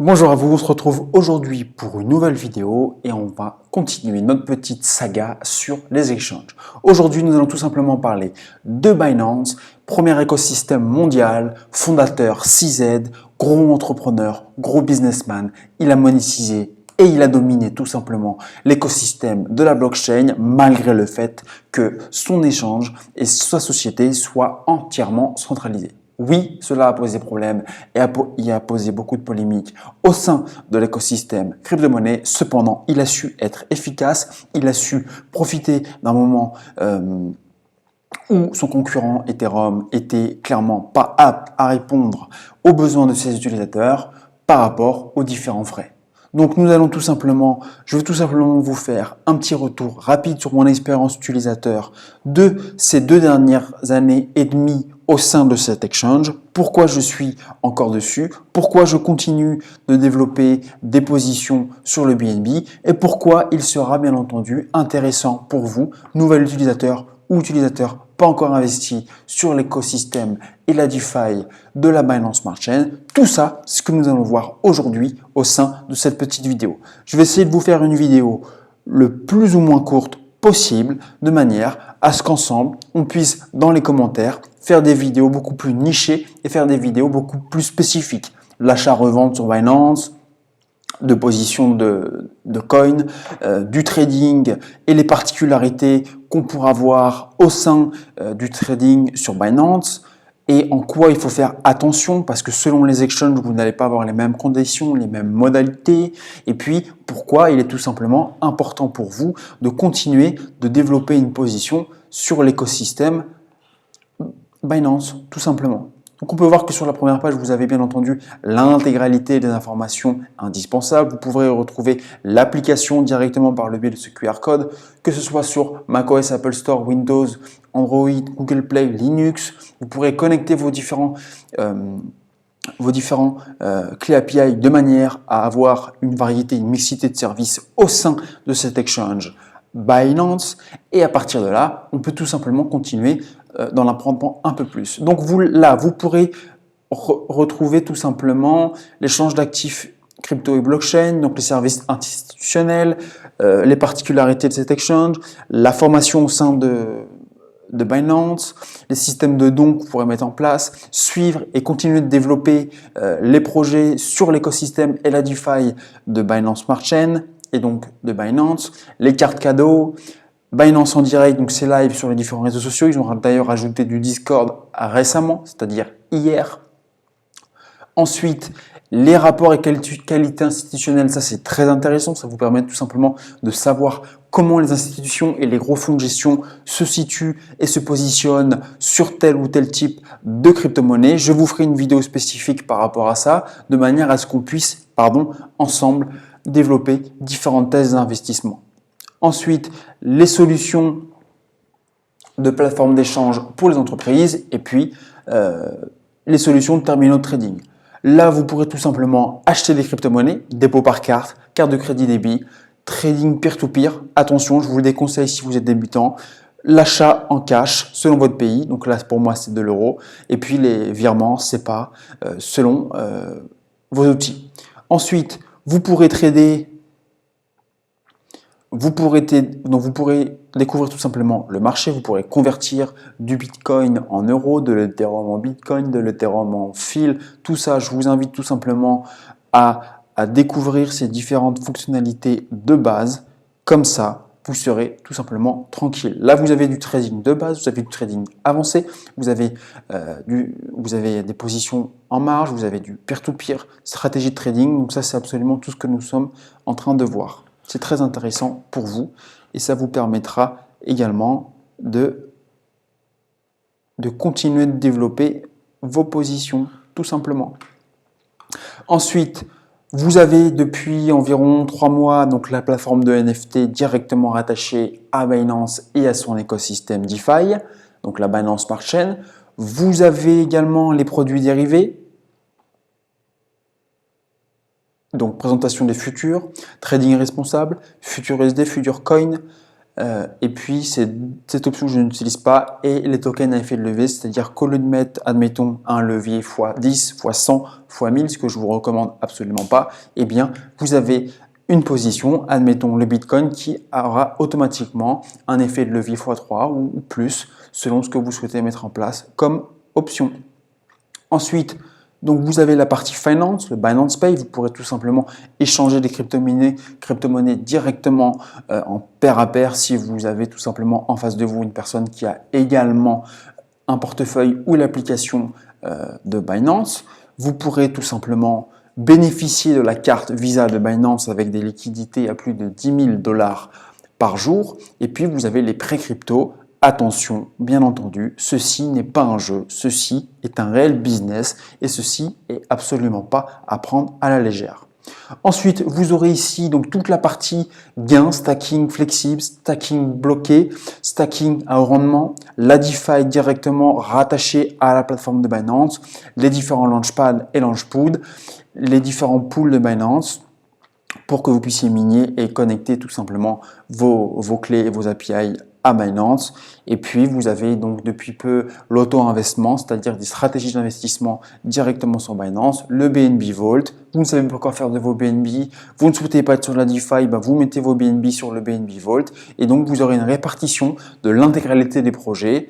Bonjour à vous, on se retrouve aujourd'hui pour une nouvelle vidéo et on va continuer notre petite saga sur les exchanges. Aujourd'hui, nous allons tout simplement parler de Binance, premier écosystème mondial, fondateur CZ, gros entrepreneur, gros businessman. Il a monétisé et il a dominé tout simplement l'écosystème de la blockchain malgré le fait que son échange et sa société soient entièrement centralisés. Oui, cela a posé problème et il a posé beaucoup de polémiques au sein de l'écosystème crypto-monnaie. Cependant, il a su être efficace, il a su profiter d'un moment où son concurrent Ethereum était clairement pas apte à répondre aux besoins de ses utilisateurs par rapport aux différents frais. Donc je vais tout simplement vous faire un petit retour rapide sur mon expérience utilisateur de ces 2 dernières années et demie au sein de cet exchange, pourquoi je suis encore dessus, pourquoi je continue de développer des positions sur le BNB et pourquoi il sera bien entendu intéressant pour vous, nouvel utilisateur ou utilisateur pas encore investi sur l'écosystème et la DeFi de la Binance Smart Chain. Tout ça, c'est ce que nous allons voir aujourd'hui au sein de cette petite vidéo. Je vais essayer de vous faire une vidéo le plus ou moins courte possible de manière à ce qu'ensemble, on puisse dans les commentaires faire des vidéos beaucoup plus nichées et faire des vidéos beaucoup plus spécifiques. L'achat-revente sur Binance, de position de coin, du trading et les particularités qu'on pourra voir au sein du trading sur Binance et en quoi il faut faire attention parce que selon les exchanges, vous n'allez pas avoir les mêmes conditions, les mêmes modalités et puis pourquoi il est tout simplement important pour vous de continuer de développer une position sur l'écosystème Binance, tout simplement. Donc on peut voir que sur la première page, vous avez bien entendu l'intégralité des informations indispensables. Vous pourrez retrouver l'application directement par le biais de ce QR code, que ce soit sur macOS, Apple Store, Windows, Android, Google Play, Linux. Vous pourrez connecter vos différents clés API de manière à avoir une variété, une mixité de services au sein de cet exchange Binance. Et à partir de là, on peut tout simplement continuer d'en apprendre un peu plus. Donc vous pourrez retrouver tout simplement l'échange d'actifs crypto et blockchain, donc les services institutionnels, les particularités de cet exchange, la formation au sein de Binance, les systèmes de dons que vous pourrez mettre en place, suivre et continuer de développer les projets sur l'écosystème et la DeFi de Binance Smart Chain et donc de Binance, les cartes cadeaux, Binance en direct, donc c'est live sur les différents réseaux sociaux. Ils ont d'ailleurs ajouté du Discord récemment, c'est-à-dire hier. Ensuite, les rapports et qualité institutionnelle, ça c'est très intéressant. Ça vous permet tout simplement de savoir comment les institutions et les gros fonds de gestion se situent et se positionnent sur tel ou tel type de crypto-monnaie. Je vous ferai une vidéo spécifique par rapport à ça, de manière à ce qu'on puisse, ensemble, développer différentes thèses d'investissement. Ensuite, les solutions de plateformes d'échange pour les entreprises et puis les solutions de terminaux de trading. Là, vous pourrez tout simplement acheter des crypto-monnaies, dépôt par carte, carte de crédit débit, trading peer-to-peer. Attention, je vous le déconseille si vous êtes débutant. L'achat en cash selon votre pays, donc là pour moi c'est de l'euro, et puis les virements, c'est pas selon vos outils. Ensuite, vous pourrez trader. Vous pourrez découvrir tout simplement le marché, vous pourrez convertir du Bitcoin en euros, de l'Ethereum en Bitcoin, de l'Ethereum en fil, tout ça. Je vous invite tout simplement à découvrir ces différentes fonctionnalités de base. Comme ça, vous serez tout simplement tranquille. Là, vous avez du trading de base, vous avez du trading avancé, vous avez des positions en marge, vous avez du peer-to-peer, stratégie de trading. Donc ça, c'est absolument tout ce que nous sommes en train de voir. C'est très intéressant pour vous et ça vous permettra également de continuer de développer vos positions, tout simplement. Ensuite, vous avez depuis environ 3 mois donc la plateforme de NFT directement rattachée à Binance et à son écosystème DeFi, donc la Binance Smart Chain. Vous avez également les produits dérivés. Donc, présentation des futurs, trading responsable, futur USD, futur coin, Et puis, cette option, je n'utilise pas. Et les tokens à effet de levier, c'est-à-dire qu'au lieu de mettre, admettons, un levier x10, x100, x1000, ce que je vous recommande absolument pas, eh bien, vous avez une position, admettons le Bitcoin, qui aura automatiquement un effet de levier x3 ou plus, selon ce que vous souhaitez mettre en place comme option. Ensuite, donc vous avez la partie finance, le Binance Pay. Vous pourrez tout simplement échanger des crypto-monnaies directement en pair à pair si vous avez tout simplement en face de vous une personne qui a également un portefeuille ou l'application de Binance. Vous pourrez tout simplement bénéficier de la carte Visa de Binance avec des liquidités à plus de 10 000 $ par jour. Et puis vous avez les prêts crypto. Attention, bien entendu, ceci n'est pas un jeu, ceci est un réel business et ceci est absolument pas à prendre à la légère. Ensuite, vous aurez ici donc toute la partie gain, stacking flexible, stacking bloqué, stacking à haut rendement, la DeFi directement rattachée à la plateforme de Binance, les différents launchpads et launchpool, les différents pools de Binance, pour que vous puissiez miner et connecter tout simplement vos clés et vos API à Binance. Et puis, vous avez donc depuis peu l'auto-investissement, c'est-à-dire des stratégies d'investissement directement sur Binance, le BNB Vault. Vous ne savez pas quoi faire de vos BNB, vous ne souhaitez pas être sur la DeFi, vous mettez vos BNB sur le BNB Vault et donc vous aurez une répartition de l'intégralité des projets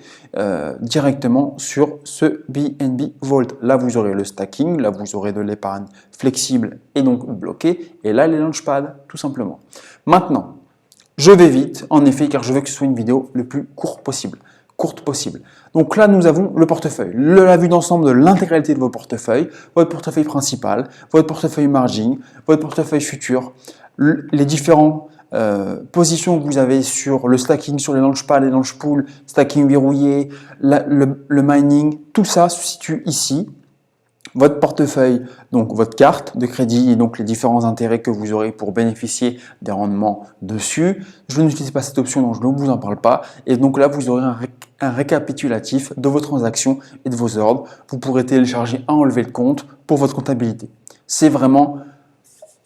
directement sur ce BNB Vault. Là, vous aurez le stacking, là, vous aurez de l'épargne flexible et donc bloquée, et là, les launchpads, tout simplement. Maintenant, je vais vite, en effet, car je veux que ce soit une vidéo le plus courte possible. Donc là, nous avons le portefeuille, la vue d'ensemble de l'intégralité de vos portefeuilles, votre portefeuille principal, votre portefeuille margin, votre portefeuille futur, les différentes positions que vous avez sur le stacking, sur les launchpads, les launchpools, stacking verrouillé, le mining, tout ça se situe ici. Votre portefeuille, donc votre carte de crédit et donc les différents intérêts que vous aurez pour bénéficier des rendements dessus. Je n'utilise pas cette option, donc je ne vous en parle pas. Et donc là, vous aurez un récapitulatif de vos transactions et de vos ordres. Vous pourrez télécharger un relevé de compte pour votre comptabilité. C'est vraiment,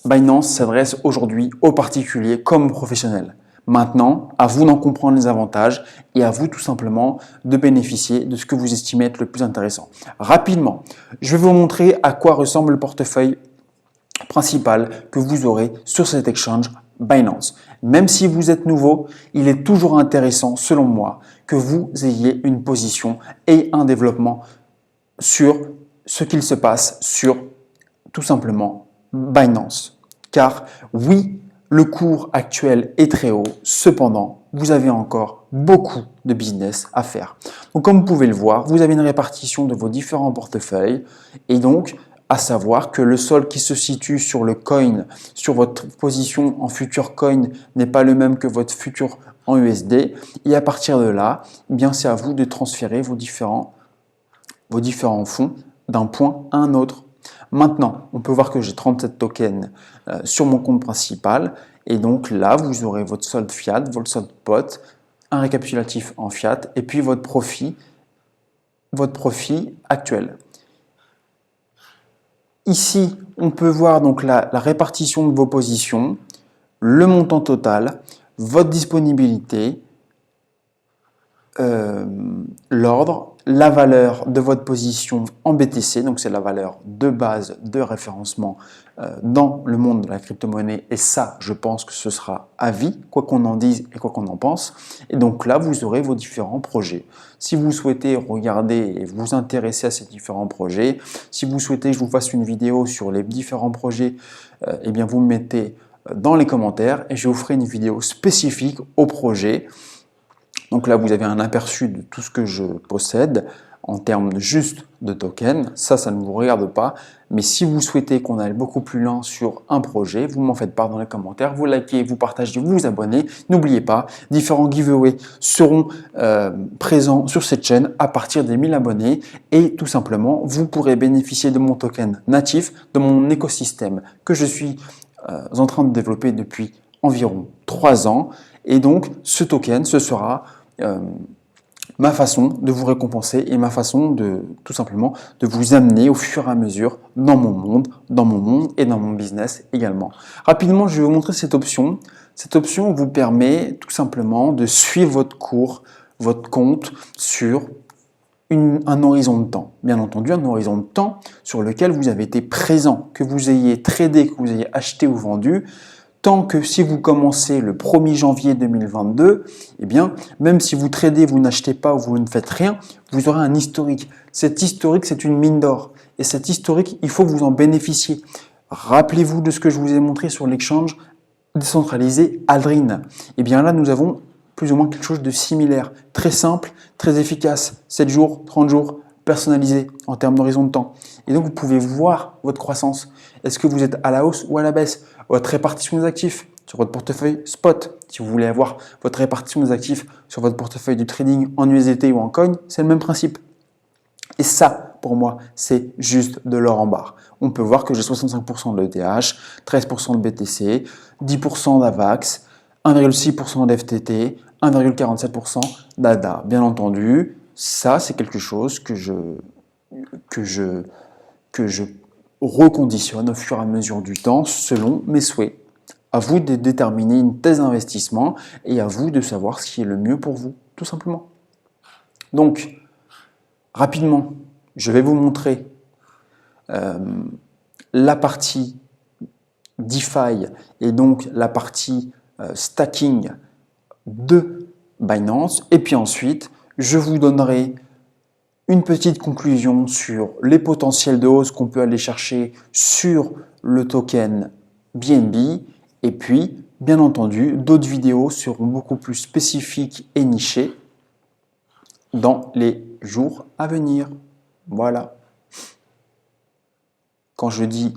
Binance s'adresse aujourd'hui aux particuliers comme aux professionnels. Maintenant, à vous d'en comprendre les avantages et à vous tout simplement de bénéficier de ce que vous estimez être le plus intéressant. Rapidement, je vais vous montrer à quoi ressemble le portefeuille principal que vous aurez sur cet exchange Binance. Même si vous êtes nouveau, il est toujours intéressant, selon moi, que vous ayez une position et un développement sur ce qu'il se passe sur tout simplement Binance. Car oui, le cours actuel est très haut, cependant, vous avez encore beaucoup de business à faire. Donc, comme vous pouvez le voir, vous avez une répartition de vos différents portefeuilles et donc, à savoir que le solde qui se situe sur le coin, sur votre position en futur coin n'est pas le même que votre futur en USD. Et à partir de là, eh bien, c'est à vous de transférer vos différents fonds d'un point à un autre. Maintenant, on peut voir que j'ai 37 tokens sur mon compte principal et donc là, vous aurez votre solde fiat, votre solde pot, un récapitulatif en fiat et puis votre profit actuel. Ici, on peut voir donc la répartition de vos positions, le montant total, votre disponibilité, l'ordre, la valeur de votre position en BTC, donc c'est la valeur de base de référencement dans le monde de la crypto-monnaie et ça, je pense que ce sera à vie, quoi qu'on en dise et quoi qu'on en pense. Et donc là, vous aurez vos différents projets. Si vous souhaitez regarder et vous intéresser à ces différents projets, si vous souhaitez que je vous fasse une vidéo sur les différents projets, eh bien vous me mettez dans les commentaires et je vous ferai une vidéo spécifique au projet. Donc là, vous avez un aperçu de tout ce que je possède en termes juste de tokens. Ça ne vous regarde pas. Mais si vous souhaitez qu'on aille beaucoup plus loin sur un projet, vous m'en faites part dans les commentaires. Vous likez, vous partagez, vous vous abonnez. N'oubliez pas, différents giveaways seront présents sur cette chaîne à partir des 1000 abonnés. Et tout simplement, vous pourrez bénéficier de mon token natif, de mon écosystème que je suis en train de développer depuis environ 3 ans. Et donc, ce token, ce sera ma façon de vous récompenser et ma façon de tout simplement de vous amener au fur et à mesure dans mon monde et dans mon business également. Rapidement, je vais vous montrer cette option. Cette option vous permet tout simplement de suivre votre cours, votre compte sur un horizon de temps. Bien entendu, un horizon de temps sur lequel vous avez été présent, que vous ayez tradé, que vous ayez acheté ou vendu, tant que si vous commencez le 1er janvier 2022, eh bien, même si vous tradez, vous n'achetez pas ou vous ne faites rien, vous aurez un historique. Cet historique, c'est une mine d'or. Et cet historique, il faut que vous en bénéficiez. Rappelez-vous de ce que je vous ai montré sur l'exchange décentralisé Aldrin. Eh bien là, nous avons plus ou moins quelque chose de similaire. Très simple, très efficace. 7 jours, 30 jours, personnalisé en termes d'horizon de temps. Et donc, vous pouvez voir votre croissance. Est-ce que vous êtes à la hausse ou à la baisse? Votre répartition des actifs sur votre portefeuille spot. Si vous voulez avoir votre répartition des actifs sur votre portefeuille du trading en USDT ou en coin, c'est le même principe. Et ça, pour moi, c'est juste de l'or en barre. On peut voir que j'ai 65% de l'ETH, 13% de BTC, 10% d'AVAX, 1,6% d'FTT, 1,47% d'ADA. Bien entendu, ça, c'est quelque chose que je reconditionne au fur et à mesure du temps selon mes souhaits. À vous de déterminer une thèse d'investissement et à vous de savoir ce qui est le mieux pour vous, tout simplement. Donc, rapidement, je vais vous montrer la partie DeFi et donc la partie stacking de Binance. Et puis ensuite, je vous donnerai une petite conclusion sur les potentiels de hausse qu'on peut aller chercher sur le token BNB. Et puis, bien entendu, d'autres vidéos seront beaucoup plus spécifiques et nichées dans les jours à venir. Voilà. Quand je dis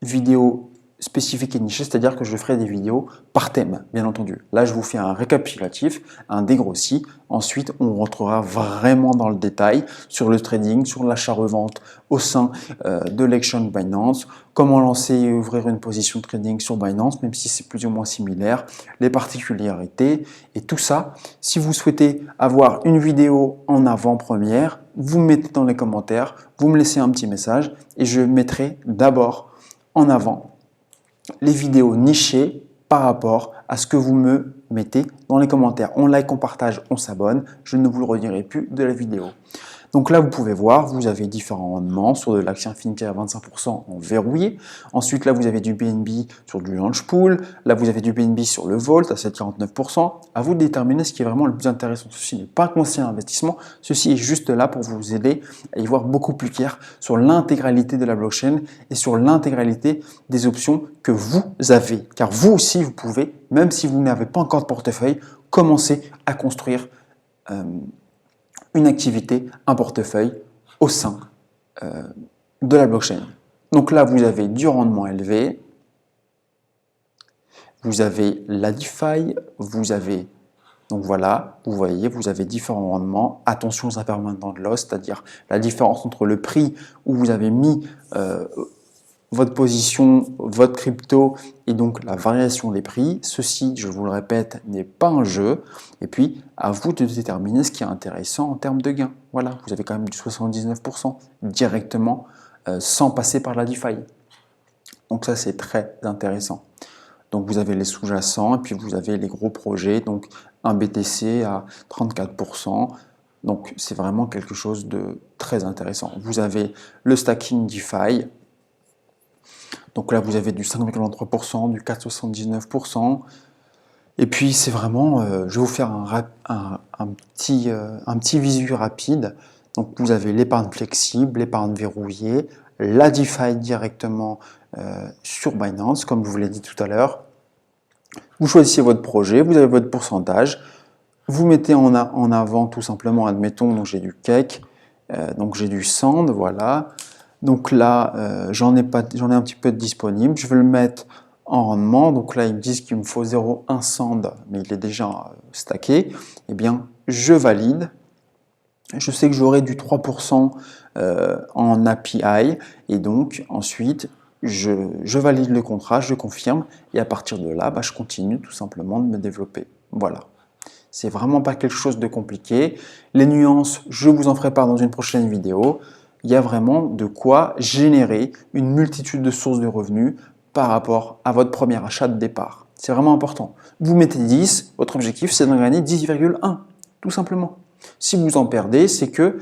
vidéo spécifique et nichée, c'est-à-dire que je ferai des vidéos par thème, bien entendu. Là, je vous fais un récapitulatif, un dégrossi. Ensuite, on rentrera vraiment dans le détail sur le trading, sur l'achat-revente au sein de l'exchange Binance, comment lancer et ouvrir une position de trading sur Binance, même si c'est plus ou moins similaire, les particularités et tout ça. Si vous souhaitez avoir une vidéo en avant-première, vous me mettez dans les commentaires, vous me laissez un petit message et je mettrai d'abord en avant les vidéos nichées par rapport à ce que vous me mettez dans les commentaires. On like, on partage, on s'abonne. Je ne vous le redirai plus de la vidéo. Donc là, vous pouvez voir, vous avez différents rendements sur de l'Axie Infinity à 25% en verrouillé. Ensuite, là, vous avez du BNB sur du Launch Pool. Là, vous avez du BNB sur le Vault à 7,49%. À vous de déterminer ce qui est vraiment le plus intéressant. Ceci n'est pas un conseil d'investissement. Ceci est juste là pour vous aider à y voir beaucoup plus clair sur l'intégralité de la blockchain et sur l'intégralité des options que vous avez. Car vous aussi, vous pouvez, même si vous n'avez pas encore de portefeuille, commencer à construire une activité, un portefeuille au sein de la blockchain. Donc là, vous avez du rendement élevé, vous avez la DeFi, vous avez, donc voilà, vous voyez, vous avez différents rendements. Attention aux impermanents de loss, c'est-à-dire la différence entre le prix où vous avez mis votre position, votre crypto et donc la variation des prix. Ceci, je vous le répète, n'est pas un jeu. Et puis, à vous de déterminer ce qui est intéressant en termes de gains. Voilà, vous avez quand même du 79% directement sans passer par la DeFi. Donc ça, c'est très intéressant. Donc vous avez les sous-jacents et puis vous avez les gros projets. Donc un BTC à 34%. Donc c'est vraiment quelque chose de très intéressant. Vous avez le stacking DeFi. Donc là, vous avez du 5,23%, du 4,79%. Et puis, c'est vraiment, je vais vous faire un petit visu rapide. Donc, vous avez l'épargne flexible, l'épargne verrouillée, la DeFi directement sur Binance, comme je vous l'ai dit tout à l'heure. Vous choisissez votre projet, vous avez votre pourcentage. Vous mettez en avant tout simplement, admettons, donc j'ai du cake, donc j'ai du sand, voilà. Donc là, j'en ai un petit peu de disponible. Je vais le mettre en rendement. Donc là, ils me disent qu'il me faut 0,1 sand, mais il est déjà stacké. Eh bien, je valide. Je sais que j'aurai du 3% en API. Et donc, ensuite, je valide le contrat, je confirme. Et à partir de là, je continue tout simplement de me développer. Voilà. C'est vraiment pas quelque chose de compliqué. Les nuances, je vous en ferai part dans une prochaine vidéo. Il y a vraiment de quoi générer une multitude de sources de revenus par rapport à votre premier achat de départ. C'est vraiment important. Vous mettez 10, votre objectif c'est d'en gagner 10,1, tout simplement. Si vous en perdez, c'est que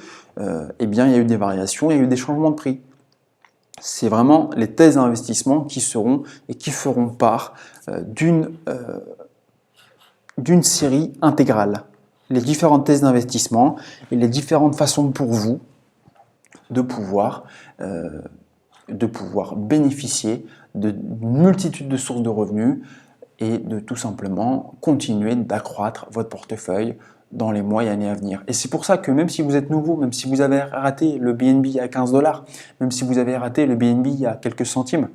eh bien, il y a eu des variations, il y a eu des changements de prix. C'est vraiment les thèses d'investissement qui seront et qui feront part d'une série intégrale. Les différentes thèses d'investissement et les différentes façons pour vous de pouvoir bénéficier d'une multitude de sources de revenus et de tout simplement continuer d'accroître votre portefeuille dans les mois et années à venir. Et c'est pour ça que même si vous êtes nouveau, même si vous avez raté le BNB à 15 $, même si vous avez raté le BNB à quelques centimes,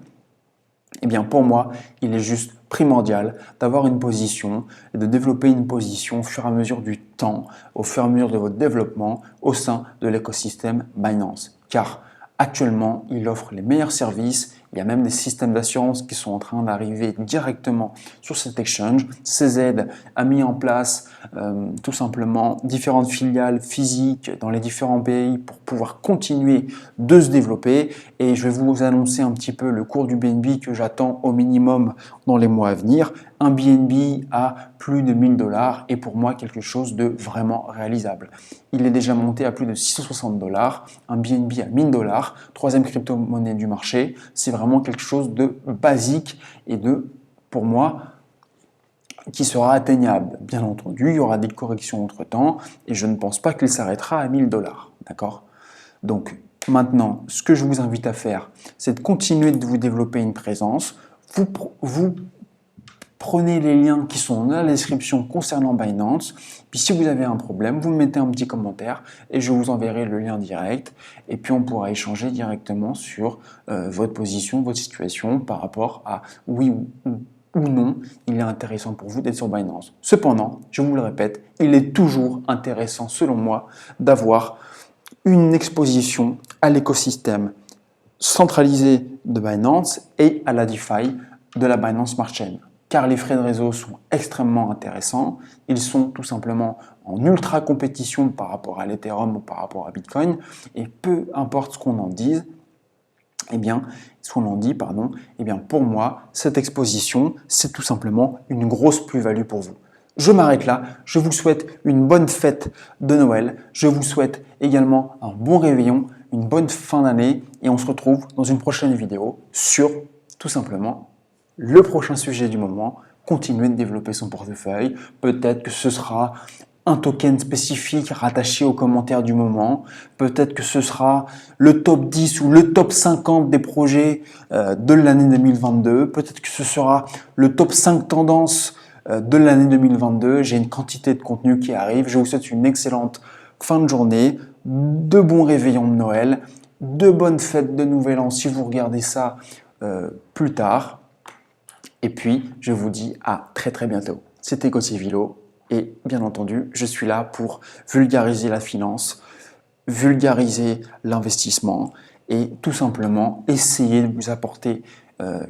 eh bien pour moi, il est juste primordial d'avoir une position et de développer une position au fur et à mesure du temps, au fur et à mesure de votre développement au sein de l'écosystème Binance. Car actuellement, il offre les meilleurs services. Il y a même des systèmes d'assurance qui sont en train d'arriver directement sur cet exchange. CZ a mis en place tout simplement différentes filiales physiques dans les différents pays pour pouvoir continuer de se développer. Et je vais vous annoncer un petit peu le cours du BNB que j'attends au minimum dans les mois à venir. Un BNB à plus de 1000 $ est pour moi quelque chose de vraiment réalisable. Il est déjà monté à plus de 660 $, un BNB à 1000 $, troisième crypto-monnaie du marché. C'est vraiment quelque chose de basique et pour moi, qui sera atteignable. Bien entendu, il y aura des corrections entre-temps et je ne pense pas qu'il s'arrêtera à 1000 $. D'accord ? Donc, maintenant, ce que je vous invite à faire, c'est de continuer de vous développer une présence. Vous prenez les liens qui sont dans la description concernant Binance. Puis si vous avez un problème, vous me mettez un petit commentaire et je vous enverrai le lien direct. Et puis on pourra échanger directement sur votre position, votre situation par rapport à oui ou non, il est intéressant pour vous d'être sur Binance. Cependant, je vous le répète, il est toujours intéressant selon moi d'avoir une exposition à l'écosystème centralisé de Binance et à la DeFi de la Binance Smart Chain. Car les frais de réseau sont extrêmement intéressants. Ils sont tout simplement en ultra compétition par rapport à l'Ethereum ou par rapport à Bitcoin. Et peu importe ce qu'on en dise, pour moi, cette exposition, c'est tout simplement une grosse plus-value pour vous. Je m'arrête là. Je vous souhaite une bonne fête de Noël. Je vous souhaite également un bon réveillon, une bonne fin d'année et on se retrouve dans une prochaine vidéo sur tout simplement le prochain sujet du moment, continuer de développer son portefeuille. Peut-être que ce sera un token spécifique rattaché aux commentaires du moment. Peut-être que ce sera le top 10 ou le top 50 des projets de l'année 2022. Peut-être que ce sera le top 5 tendances de l'année 2022. J'ai une quantité de contenu qui arrive. Je vous souhaite une excellente fin de journée, de bons réveillons de Noël, de bonnes fêtes de Nouvel An si vous regardez ça plus tard. Et puis, je vous dis à très très bientôt. C'était Gauthier Villot et bien entendu, je suis là pour vulgariser la finance, vulgariser l'investissement et tout simplement essayer de vous apporter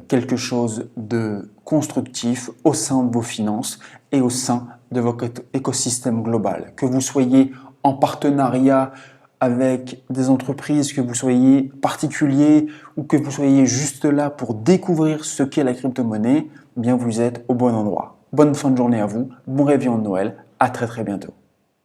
quelque chose de constructif au sein de vos finances et au sein de votre écosystème global. Que vous soyez en partenariat avec des entreprises, que vous soyez particulier ou que vous soyez juste là pour découvrir ce qu'est la crypto-monnaie, bien vous êtes au bon endroit. Bonne fin de journée à vous, bon réveillon de Noël, à très très bientôt.